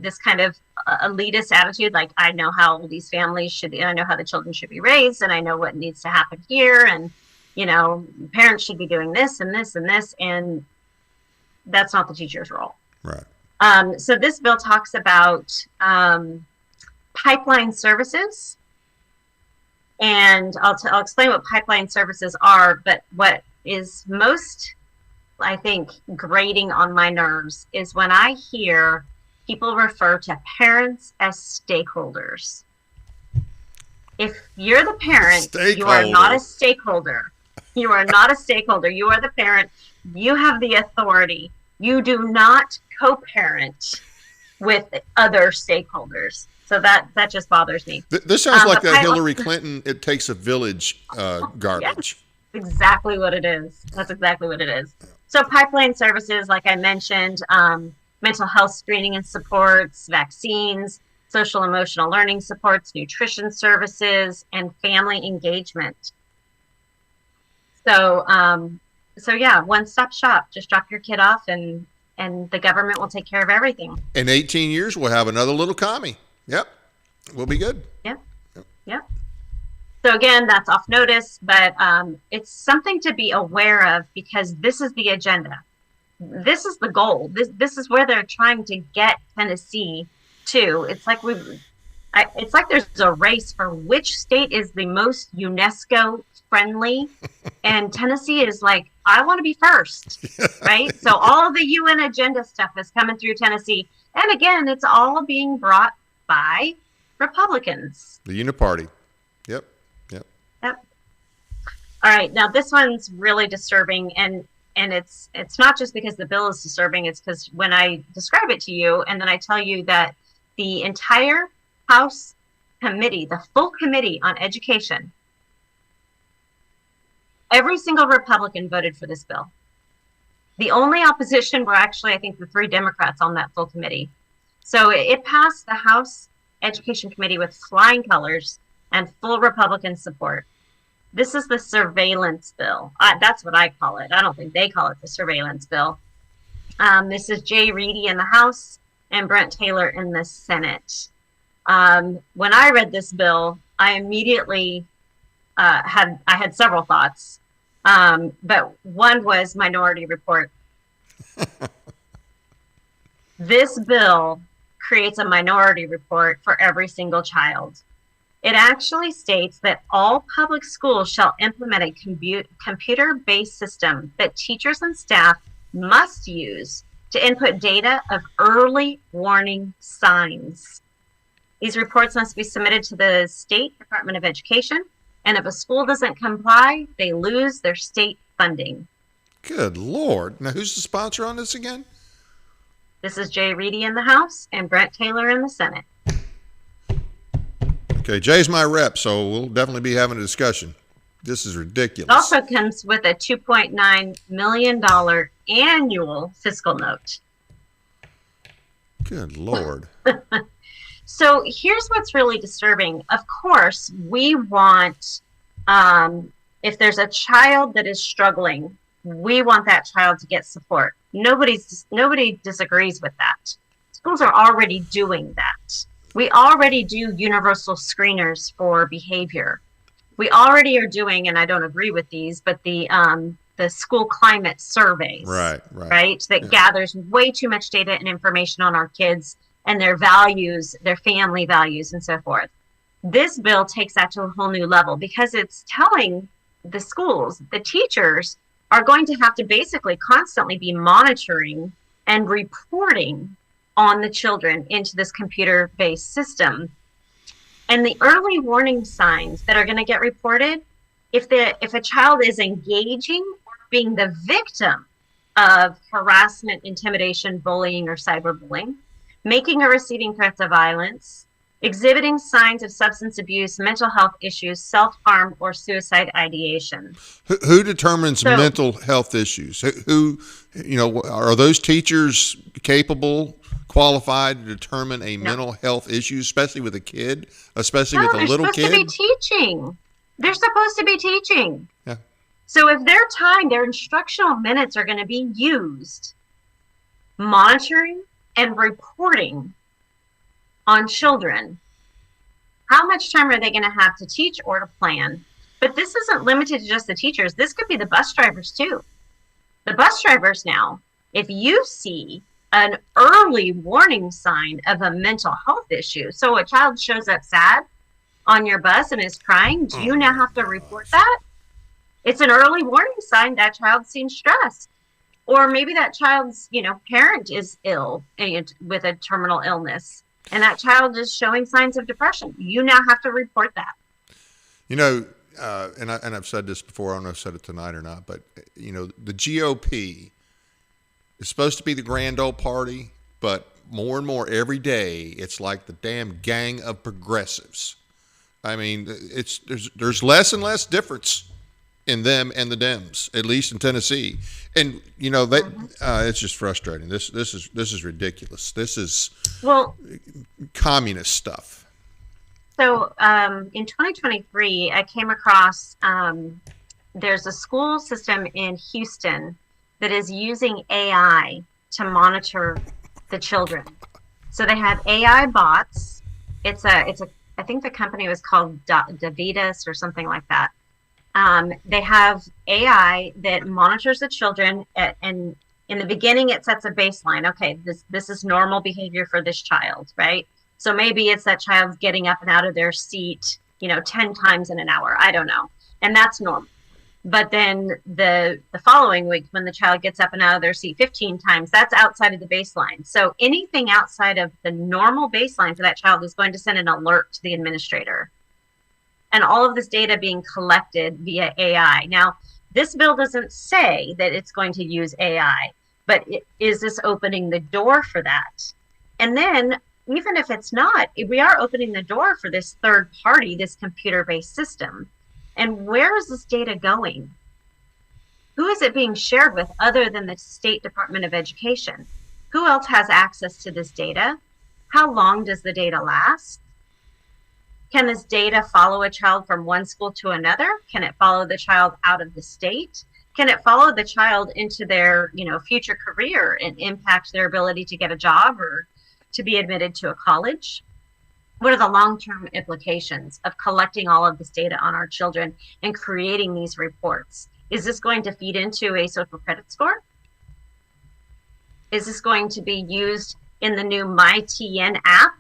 this kind of elitist attitude, like, I know how these families should be, and I know how the children should be raised, and I know what needs to happen here, and, parents should be doing this and this and this, and that's not the teacher's role. Right. So this bill talks about pipeline services, and I'll explain what pipeline services are, but what is most, I think, grating on my nerves is when I hear people refer to parents as stakeholders. If you're the parent, you are not a stakeholder. You are not a stakeholder. You are the parent. You have the authority. You do not co-parent with other stakeholders. So that just bothers me. This sounds like that Hillary Clinton, it takes a village garbage. Yes, exactly what it is. That's exactly what it is. So pipeline services, like I mentioned, mental health screening and supports, vaccines, social emotional learning supports, nutrition services, and family engagement. So yeah, one-stop shop. Just drop your kid off and the government will take care of everything. In 18 years, we'll have another little commie. Yep. We'll be good. Yep. So again, that's off notice, but it's something to be aware of because this is the agenda. This is the goal. This is where they're trying to get Tennessee to. It's like there's a race for which state is the most UNESCO friendly, and Tennessee is like, I want to be first, right? So all the UN agenda stuff is coming through Tennessee, and again, it's all being brought by Republicans. The Uniparty. Yep. All right, now this one's really disturbing, and it's not just because the bill is disturbing, it's because when I describe it to you and then I tell you that the entire House committee, the full committee on education, every single Republican voted for this bill. The only opposition were actually, I think, the 3 Democrats on that full committee. So it passed the House Education Committee with flying colors and full Republican support. This is the surveillance bill. That's what I call it. I don't think they call it the surveillance bill. This is Jay Reedy in the House and Brent Taylor in the Senate. When I read this bill, I immediately had several thoughts. But one was Minority Report. This bill creates a minority report for every single child. It actually states that all public schools shall implement a computer-based system that teachers and staff must use to input data of early warning signs. These reports must be submitted to the State Department of Education, and if a school doesn't comply, they lose their state funding. Good Lord. Now, who's the sponsor on this again? This is Jay Reedy in the House and Brent Taylor in the Senate. Okay, Jay's my rep, so we'll definitely be having a discussion. This is ridiculous. It also comes with a $2.9 million annual fiscal note. Good Lord. So here's what's really disturbing. Of course, we want, if there's a child that is struggling, we want that child to get support. Nobody disagrees with that. Schools are already doing that. We already do universal screeners for behavior. We already are doing, and I don't agree with these, but the school climate surveys, right? That gathers way too much data and information on our kids and their values, their family values, and so forth. This bill takes that to a whole new level because it's telling the schools, the teachers are going to have to basically constantly be monitoring and reporting on the children into this computer-based system. And the early warning signs that are going to get reported, if a child is engaging or being the victim of harassment, intimidation, bullying, or cyberbullying, making or receiving threats of violence, exhibiting signs of substance abuse, mental health issues, self-harm, or suicide ideation. Who determines mental health issues? Who, are those teachers capable, qualified to determine a mental health issue, especially with a kid, especially with a little kid? They're supposed to be teaching. They're supposed to be teaching. Yeah. So if their instructional minutes are going to be used monitoring and reporting on children, how much time are they going to have to teach or to plan? But this isn't limited to just the teachers. This could be the bus drivers too. The bus drivers now, if you see an early warning sign of a mental health issue, so a child shows up sad on your bus and is crying, do you now have to report that? It's an early warning sign that child seems stressed. Or maybe that child's, parent is ill with a terminal illness, and that child is showing signs of depression. You now have to report that. And I've said this before. I don't know if I've said it tonight or not, but the GOP is supposed to be the grand old party, but more and more every day, it's like the damn gang of progressives. I mean, there's less and less difference in them and the Dems, at least in Tennessee. And it's just frustrating. This is ridiculous. This is communist stuff. So in 2023, I came across there's a school system in Houston that is using AI to monitor the children. So they have AI bots. I think the company was called Davidas or something like that. They have AI that monitors the children, and in the beginning, it sets a baseline. Okay, this is normal behavior for this child, right? So maybe it's that child's getting up and out of their seat, 10 times in an hour. I don't know. And that's normal. But then the following week, when the child gets up and out of their seat 15 times, that's outside of the baseline. So anything outside of the normal baseline for that child is going to send an alert to the administrator. And all of this data being collected via AI. Now, this bill doesn't say that it's going to use AI, but is this opening the door for that? And then, even if it's not, we are opening the door for this third party, this computer-based system. And where is this data going? Who is it being shared with other than the State Department of Education? Who else has access to this data? How long does the data last? Can this data follow a child from one school to another? Can it follow the child out of the state? Can it follow the child into their, future career and impact their ability to get a job or to be admitted to a college? What are the long-term implications of collecting all of this data on our children and creating these reports? Is this going to feed into a social credit score? Is this going to be used in the new MyTN app?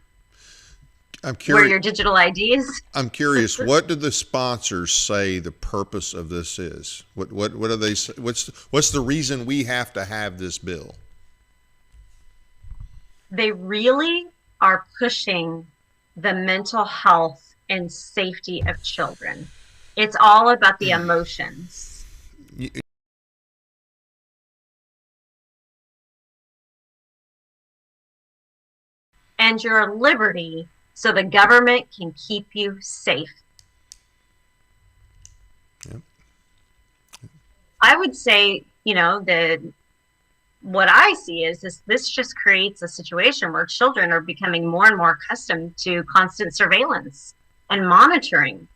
I'm curious. Where your digital ID is? I'm curious. What do the sponsors say the purpose of this is? What do they say? What's the reason we have to have this bill? They really are pushing the mental health and safety of children. It's all about the emotions. And your liberty, so the government can keep you safe. Yep. I would say, the what I see is this just creates a situation where children are becoming more and more accustomed to constant surveillance and monitoring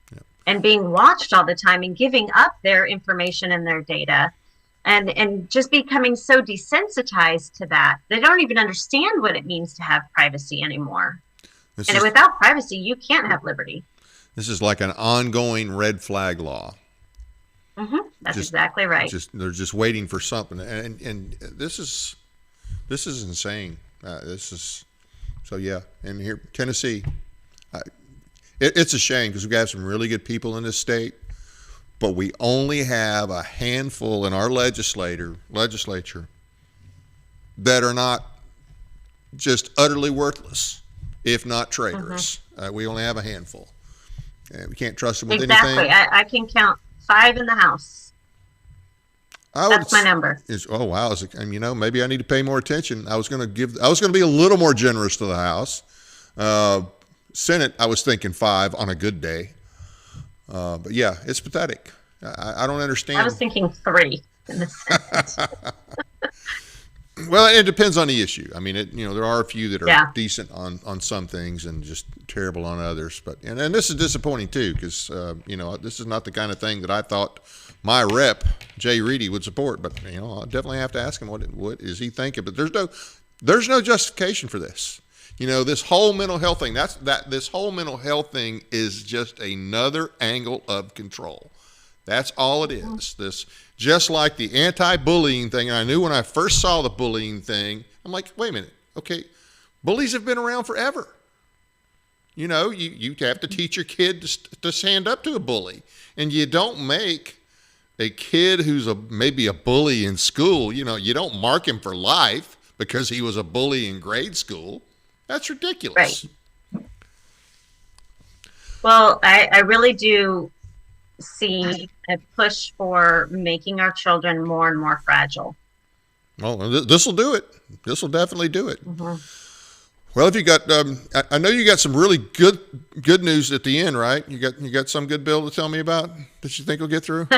and being watched all the time and giving up their information and their data and just becoming so desensitized to that. They don't even understand what it means to have privacy anymore. Without privacy, you can't have liberty. This is like an ongoing red flag law. That's exactly right. They're just waiting for something, and this is insane. And here, Tennessee, it's a shame because we have some really good people in this state, but we only have a handful in our legislature that are not just utterly worthless, if not traitors. We only have a handful. We can't trust them with anything. Exactly. I can count 5 in the House. That's my number. Oh wow! Maybe I need to pay more attention. I was going to be a little more generous to the House. Senate, I was thinking 5 on a good day. But yeah, it's pathetic. I don't understand. I was thinking 3 in the Senate. Well, it depends on the issue. I mean, there are a few that are decent on some things and just terrible on others. But and this is disappointing too, because this is not the kind of thing that I thought my rep Jay Reedy would support. But I'll definitely have to ask him what is he thinking. But there's no justification for this. This whole mental health thing. This whole mental health thing is just another angle of control. That's all it is. This, just like the anti-bullying thing. And I knew when I first saw the bullying thing, I'm like, wait a minute. Okay, bullies have been around forever. You have to teach your kid to stand up to a bully, and you don't make a kid who's maybe a bully in school. You don't mark him for life because he was a bully in grade school. That's ridiculous. Right. Well, I really do see a push for making our children more and more fragile. Well, this will do it. This will definitely do it. Well, if you got, I know you got some really good news at the end, right? You got some good bill to tell me about that you think will get through?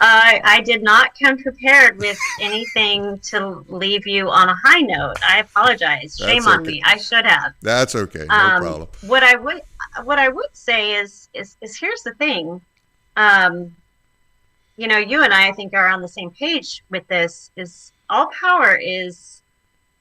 I did not come prepared with anything to leave you on a high note. I apologize. Shame on me. I should have. That's okay. No problem. What I would say is here's the thing. You and I think are on the same page with this. Is all power is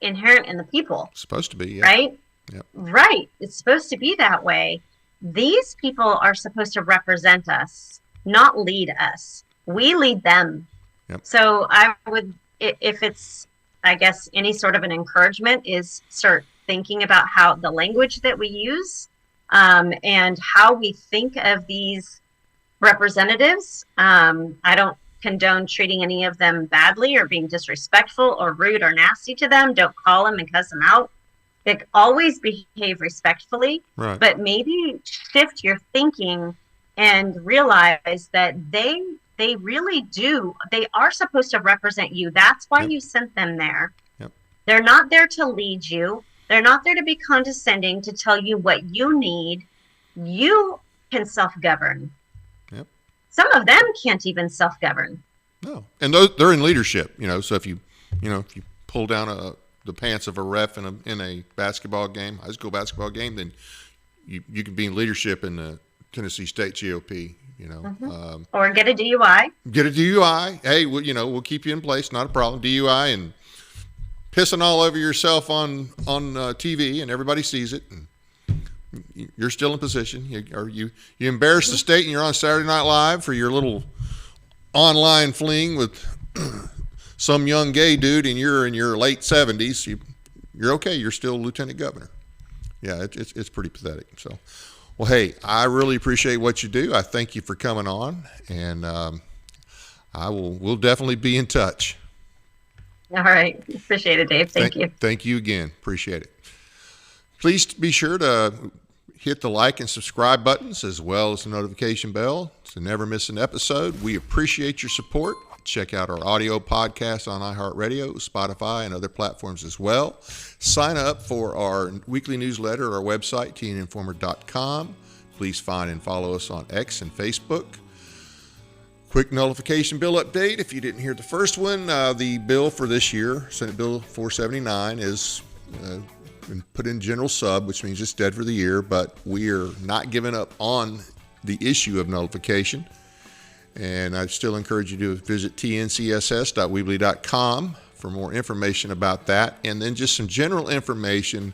inherent in the people. It's supposed to be, yeah. Right? Yep. Right. It's supposed to be that way. These people are supposed to represent us, not lead us. We lead them. Yep. So I would, if it's, I guess, any sort of an encouragement, is start thinking about how the language that we use and how we think of these representatives. I don't condone treating any of them badly or being disrespectful or rude or nasty to them. Don't call them and cuss them out. Like, always behave respectfully, right. But maybe shift your thinking and realize that they really do. They are supposed to represent you. That's why you sent them there. Yep. They're not there to lead you. They're not there to be condescending, to tell you what you need. You can self-govern. Yep. Some of them can't even self-govern. No, and they're in leadership. So if you pull down the pants of a ref in a basketball game, high school basketball game, then you can be in leadership in the Tennessee State GOP. Or get a DUI. Get a DUI. Hey, we'll keep you in place. Not a problem. DUI and pissing all over yourself on TV and everybody sees it. And you're still in position. You embarrass the state and you're on Saturday Night Live for your little online fling with some young gay dude and you're in your late 70s. You're okay. You're still lieutenant governor. Yeah, it's pretty pathetic. So. Well, hey, I really appreciate what you do. I thank you for coming on, and we'll definitely be in touch. All right. Appreciate it, Dave. Thank you. Thank you again. Appreciate it. Please be sure to hit the like and subscribe buttons as well as the notification bell to never miss an episode. We appreciate your support. Check out our audio podcast on iHeartRadio, Spotify, and other platforms as well. Sign up for our weekly newsletter at our website, tninformer.com. Please find and follow us on X and Facebook. Quick nullification bill update. If you didn't hear the first one, the bill for this year, Senate Bill 479, is been put in general sub, which means it's dead for the year, but we are not giving up on the issue of nullification. And I still encourage you to visit tncss.weebly.com for more information about that. And then just some general information.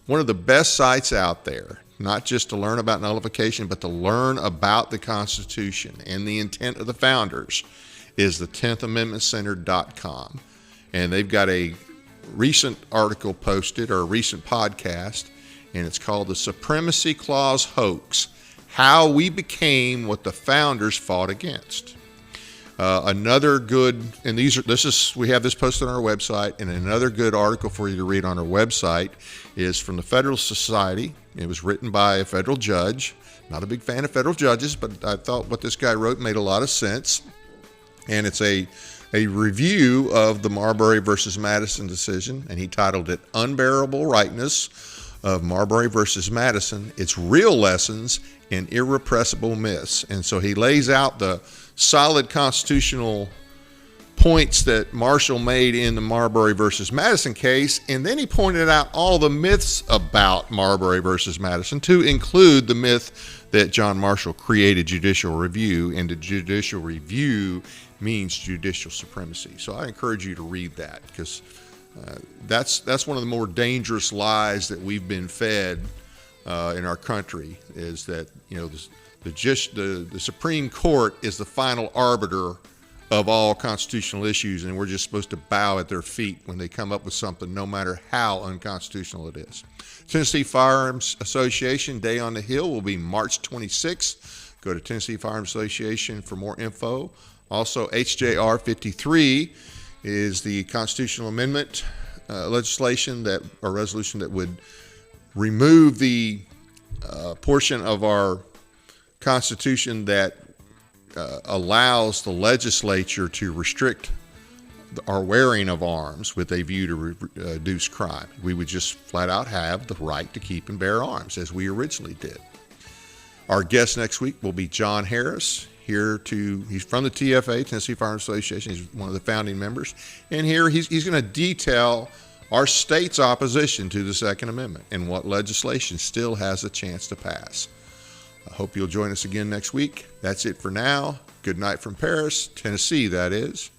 One of the best sites out there, not just to learn about nullification, but to learn about the Constitution and the intent of the founders, is the 10thamendmentcenter.com. And they've got a recent article posted, or a recent podcast, and it's called The Supremacy Clause Hoax: How We Became What the Founders Fought Against. Another good, and we have this posted on our website, and another good article for you to read on our website is from the Federalist Society. It was written by a federal judge. Not a big fan of federal judges, but I thought what this guy wrote made a lot of sense. And it's a review of the Marbury versus Madison decision, and he titled it Unbearable Rightness of Marbury versus Madison, Its Real Lessons and Irrepressible Myths. And so he lays out the solid constitutional points that Marshall made in the Marbury versus Madison case, and then he pointed out all the myths about Marbury versus Madison, to include the myth that John Marshall created judicial review, and the judicial review means judicial supremacy. So I encourage you to read that, because that's one of the more dangerous lies that we've been fed in our country, is that, you know, the Supreme Court is the final arbiter of all constitutional issues, and we're just supposed to bow at their feet when they come up with something, no matter how unconstitutional it is. Tennessee Firearms Association Day on the Hill will be March 26th. Go to Tennessee Firearms Association for more info. Also, HJR 53 is the constitutional amendment resolution that would remove the portion of our Constitution that allows the legislature to restrict our wearing of arms with a view to reduce crime. We would just flat out have the right to keep and bear arms, as we originally did. Our guest next week will be John Harris. He's from the TFA, Tennessee Firearms Association. He's one of the founding members. And here he's going to detail our state's opposition to the Second Amendment and what legislation still has a chance to pass. I hope you'll join us again next week. That's it for now. Good night from Paris, Tennessee, that is.